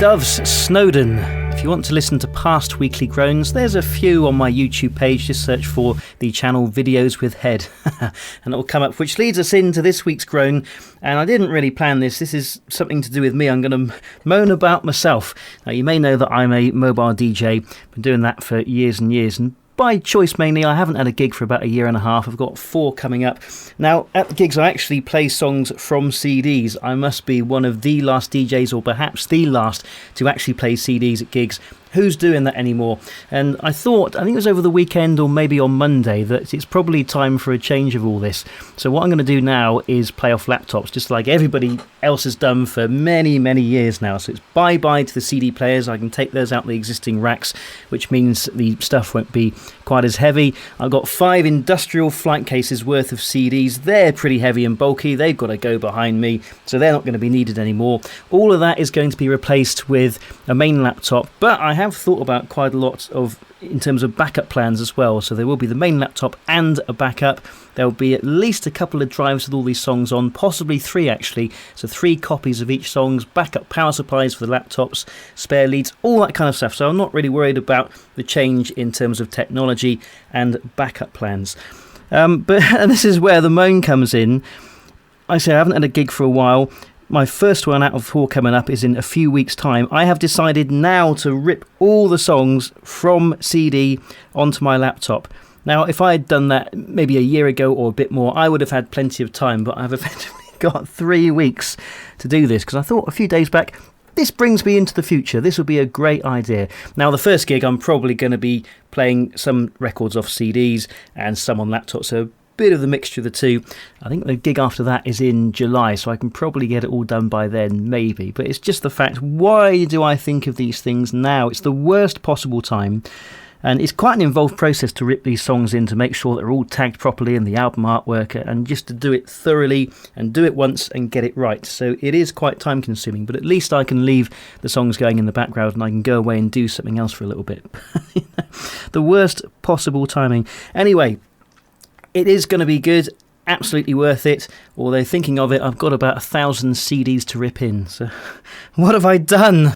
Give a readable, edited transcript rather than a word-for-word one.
Doves, Snowden. If you want to listen to past weekly groans, there's a few on my YouTube page. Just search for the channel Videos with Head and it will come up, which leads us into this week's groan. And I didn't really plan this. This is something to do with me. I'm going to moan about myself. Now, you may know that I'm a mobile DJ. Been doing that for years and years, and by choice mainly. I haven't had a gig for about a year and a half. I've got 4 coming up. Now, at the gigs I actually play songs from CDs. I must be one of the last DJs, or perhaps the last, to actually play CDs at gigs. Who's doing that anymore? And I think it was over the weekend or maybe on Monday, that it's probably time for a change of all this. So what I'm going to do now is play off laptops, just like everybody else has done for many, many years now. So it's bye-bye to the CD players. I can take those out the existing racks, which means the stuff won't be quite as heavy. I've got 5 industrial flight cases worth of CDs. They're pretty heavy and bulky. They've got to go behind me, so they're not going to be needed anymore. All of that is going to be replaced with a main laptop, but I have thought about quite a lot in terms of backup plans as well. So there will be the main laptop and a backup. There will be at least a couple of drives with all these songs on, possibly 3 actually. So 3 copies of each songs, backup power supplies for the laptops, spare leads, all that kind of stuff. So I'm not really worried about the change in terms of technology and backup plans. And this is where the moan comes in. I say I haven't had a gig for a while. My first one out of 4 coming up is in a few weeks' time. I have decided now to rip all the songs from CD onto my laptop. Now, if I had done that maybe a year ago or a bit more, I would have had plenty of time, but I've effectively got 3 weeks to do this, because I thought a few days back, this brings me into the future. This would be a great idea. Now, the first gig, I'm probably going to be playing some records off CDs and some on laptops, so bit of the mixture of the two. I think the gig after that is in July, so I can probably get it all done by then, maybe. But it's just the fact, why do I think of these things now? It's the worst possible time, and it's quite an involved process to rip these songs in, to make sure they're all tagged properly in the album artwork, and just to do it thoroughly and do it once and get it right. So it is quite time consuming, but at least I can leave the songs going in the background and I can go away and do something else for a little bit. The worst possible timing. Anyway, it is going to be good, absolutely worth it. Although thinking of it, I've got about 1,000 CDs to rip in. So what have I done?